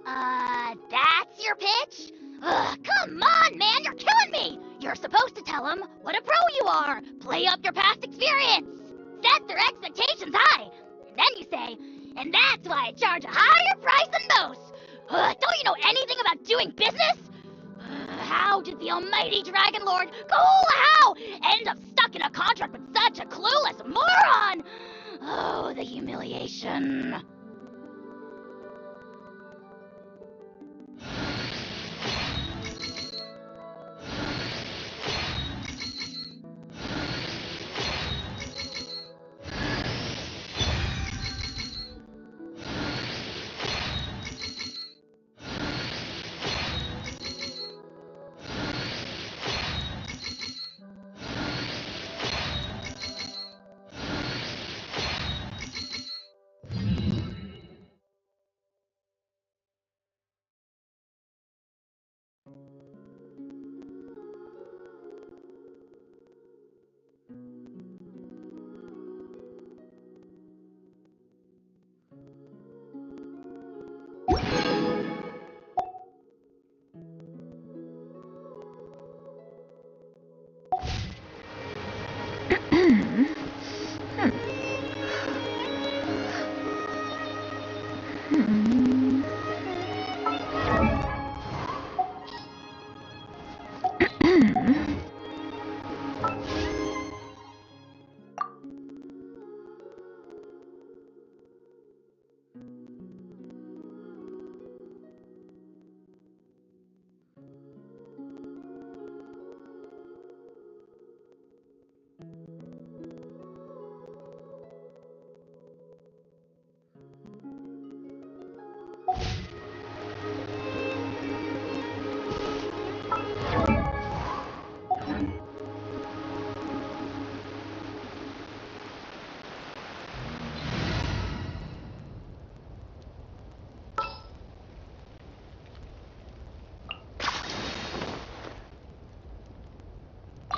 That's your pitch? Ugh, come on, man, you're killing me! You're supposed to tell them what a pro you are, play up your past experience, set their expectations high, and then you say, and that's why I charge a higher price than most. Don't you know anything about doing business? How did the almighty Dragon Lord Kahula end up stuck in a contract with such a clueless moron? Oh, the humiliation.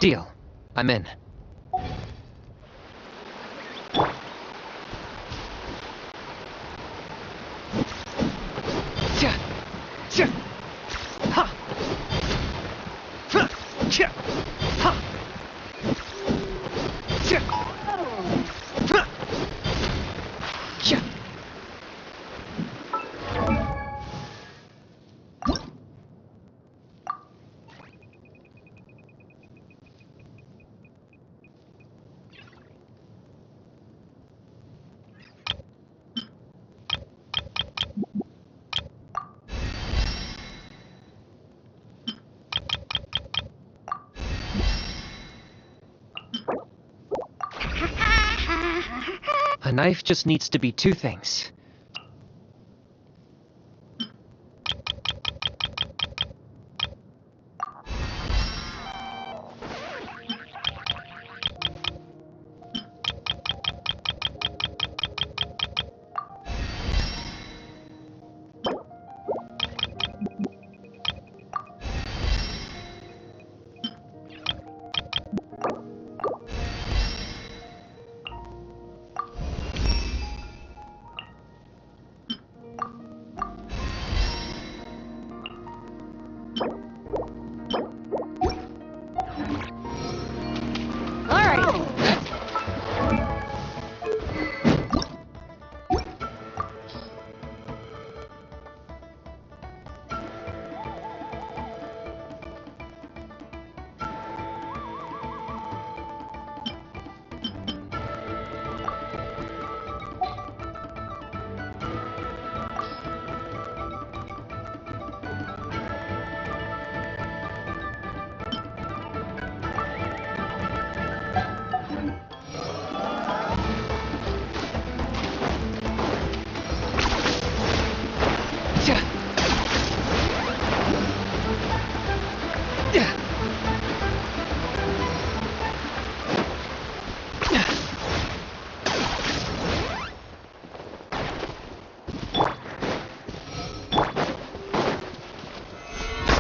Deal. I'm in. A knife just needs to be two things.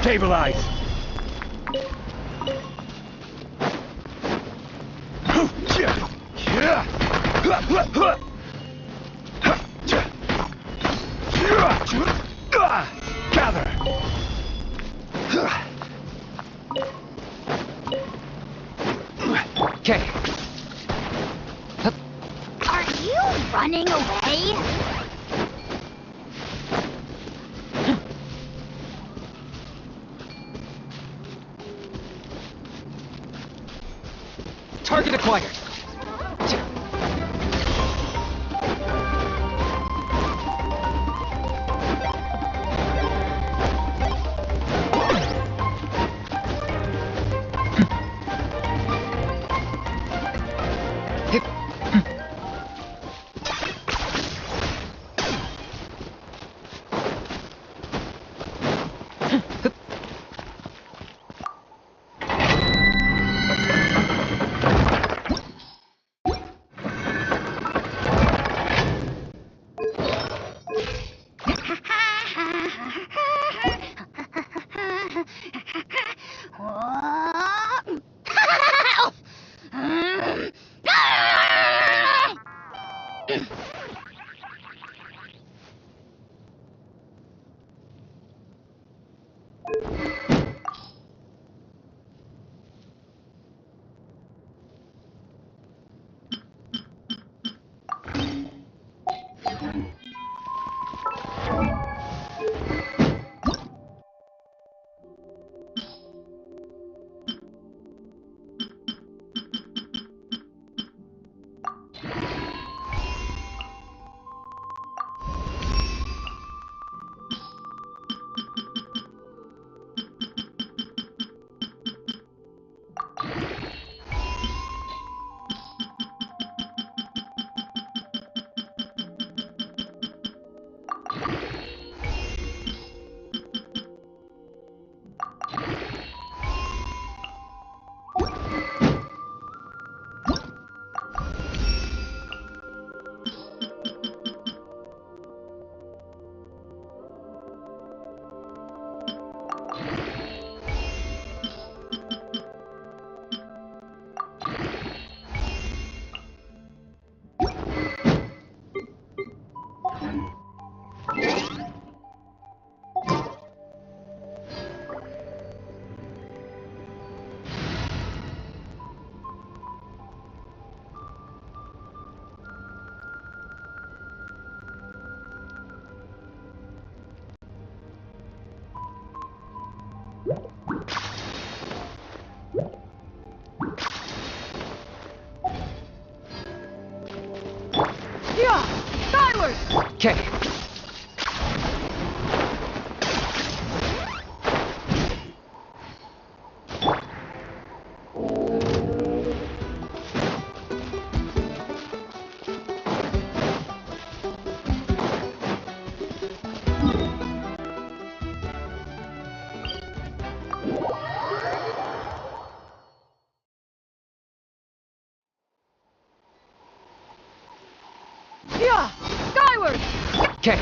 Stabilize! Gather! Okay. Are you running away? Target acquired. Okay. Yeah! Skyward! Okay.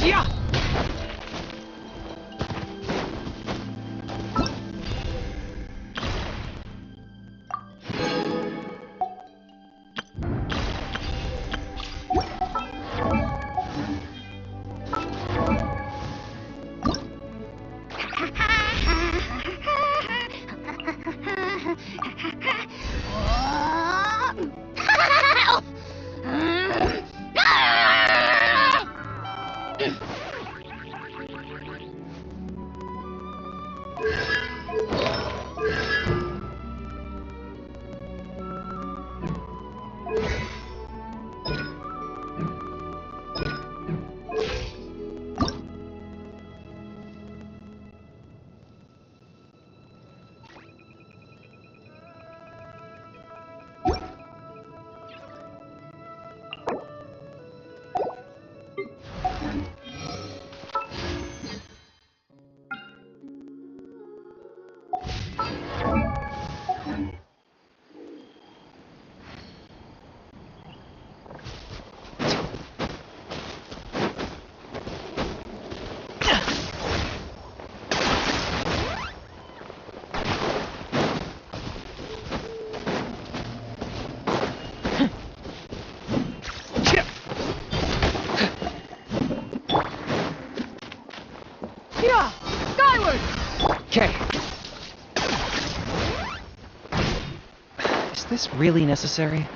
Yeah! Yeah! Skyward! Okay. Is this really necessary?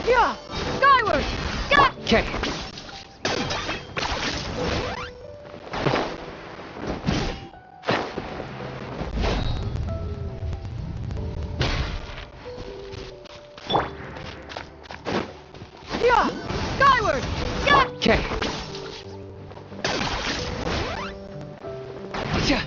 Yeah! Skyward! Okay. Yeah! Skyward! Okay. Yeah.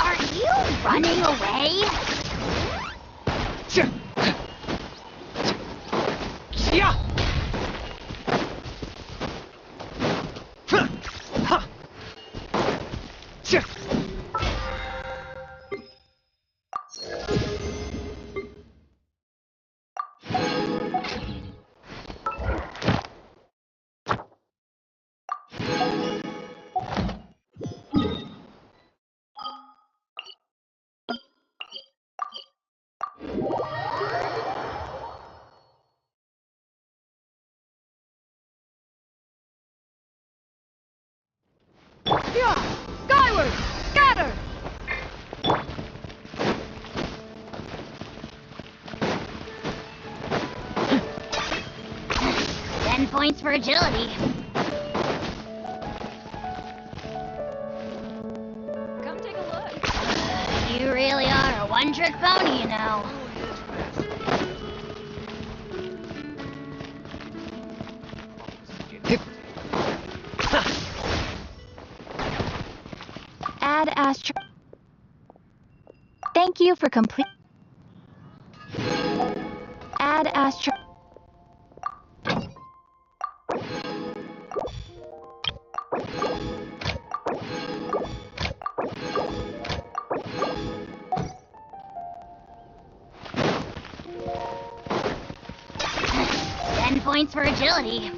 Are you running away? Yeah! Skyward! Scatter! 10 points for agility. Come take a look. You really are a one-trick pony, you know. Add Astro. Thank you for complete. Add Astro. Points for agility.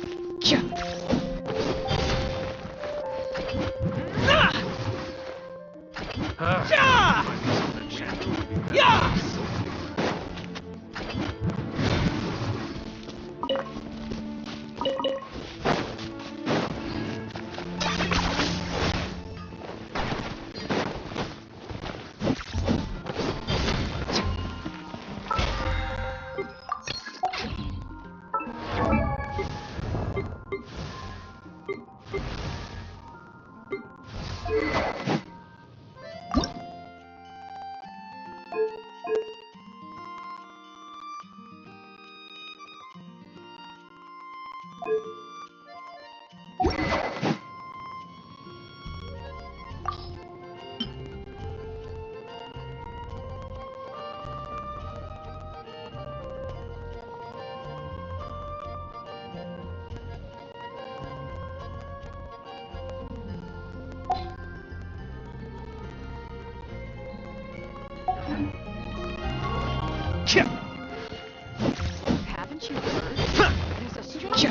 Haven't you heard? There's a strange...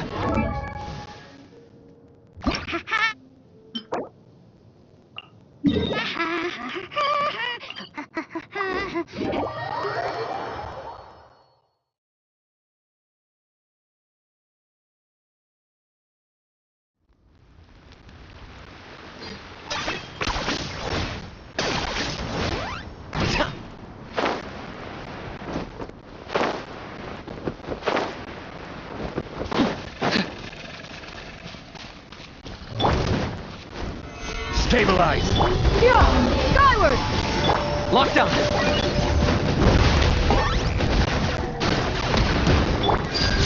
Stabilize! Yeah! Skyward! Lockdown!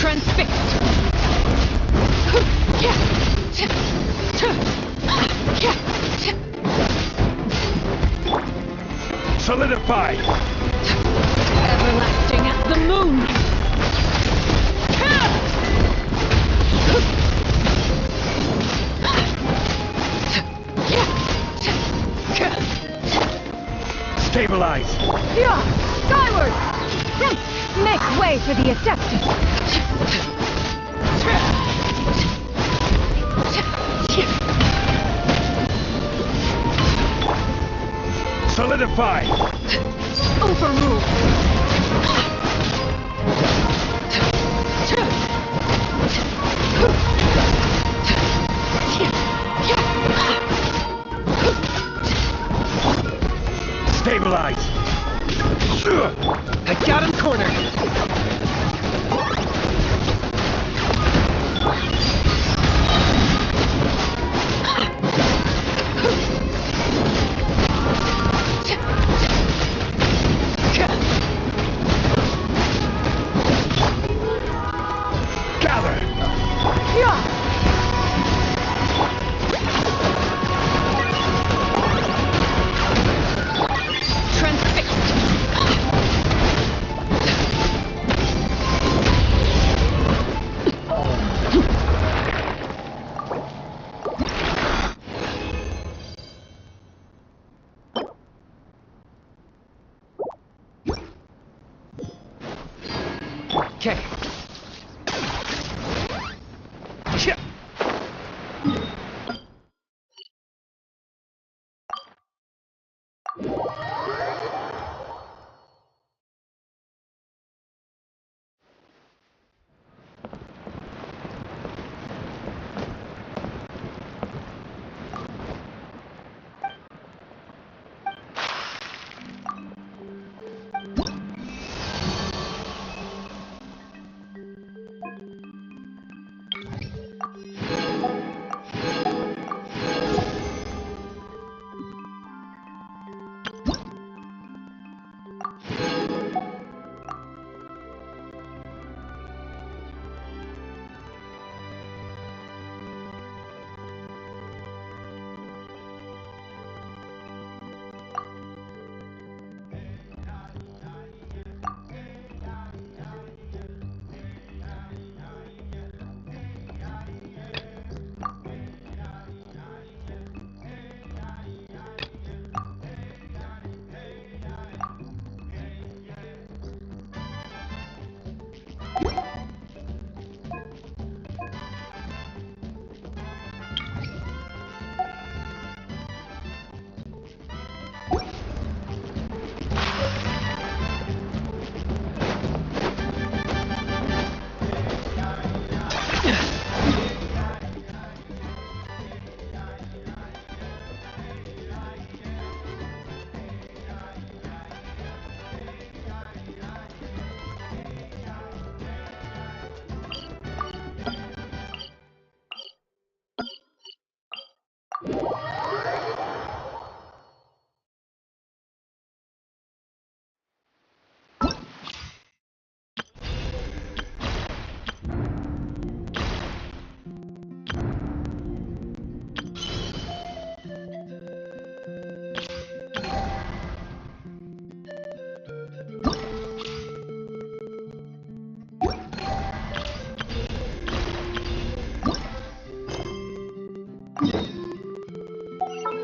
Transfixed! Solidify! Everlasting as the moon! Stabilize! Yeah! Skyward! Make way for the Adeptus! Solidify! Overrule! Stabilize! I got him cornered! Gather! Yeah! Okay.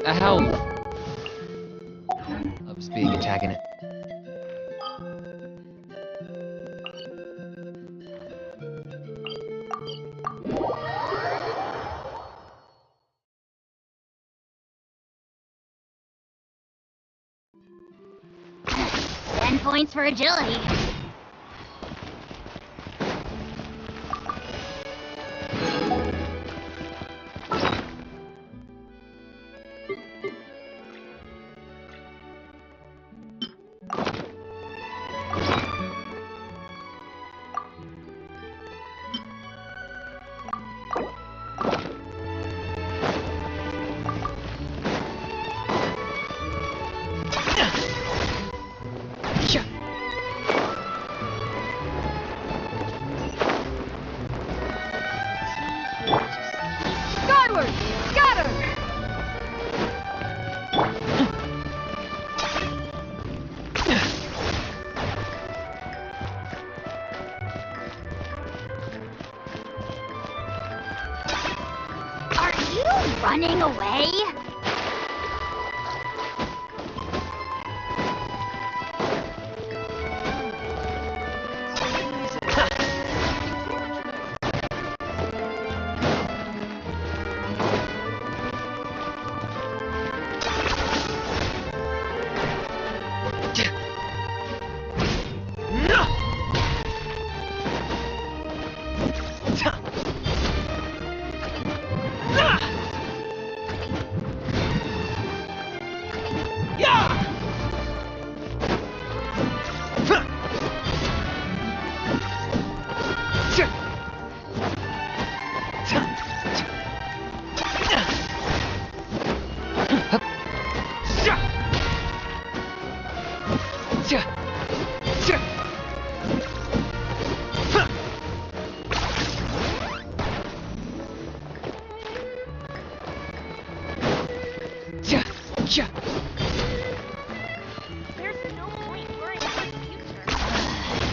A hell loves being antagonist. 10 points for agility. Skyward! Scatter! Are you running away?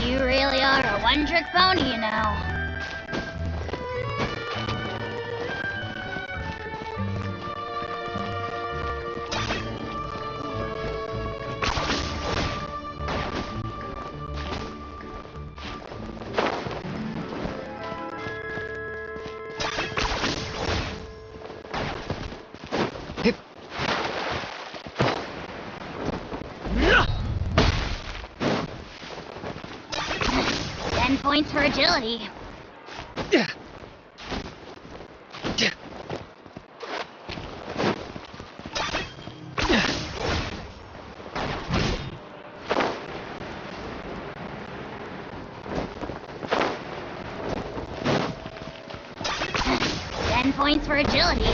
You really are a one-trick pony, you know. Points for agility. 10 points for agility.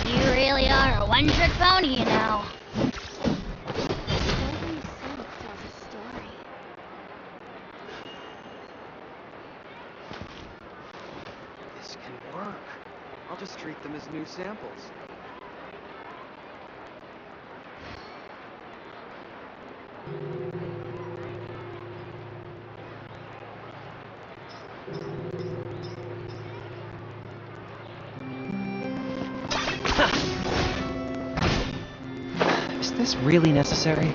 You really are a one-trick pony, you know. This can work. I'll just treat them as new samples. Is this really necessary?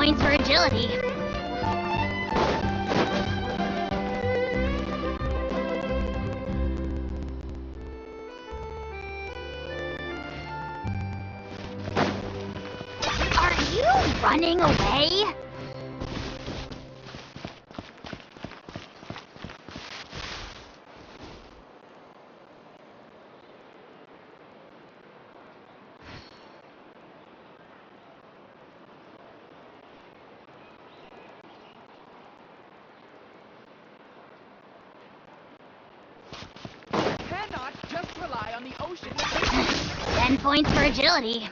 points for agility. Are you running away? Cannot just rely on the ocean. 10 points for agility.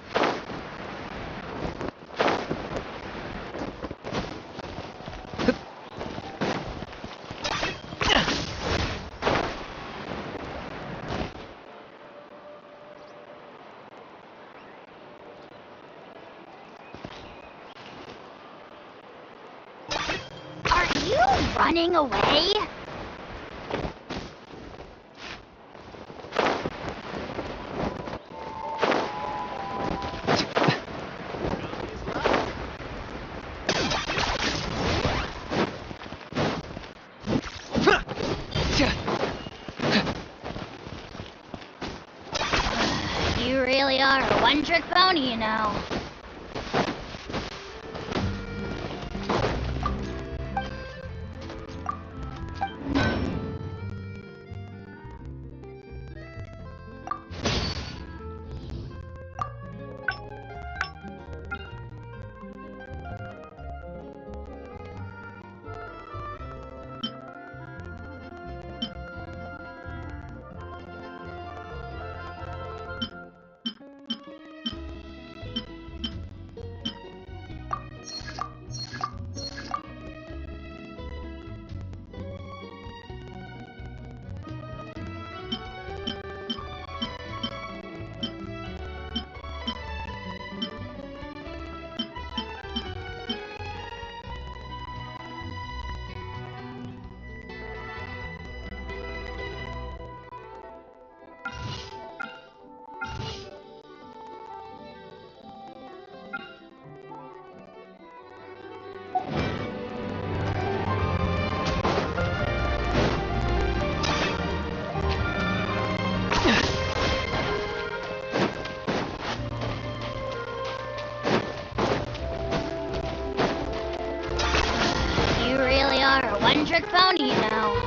Are you running away? You really are a one-trick pony, you know. You really are a one-trick pony, you know.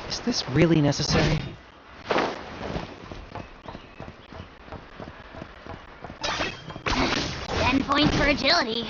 Is this really necessary? 10 points for agility.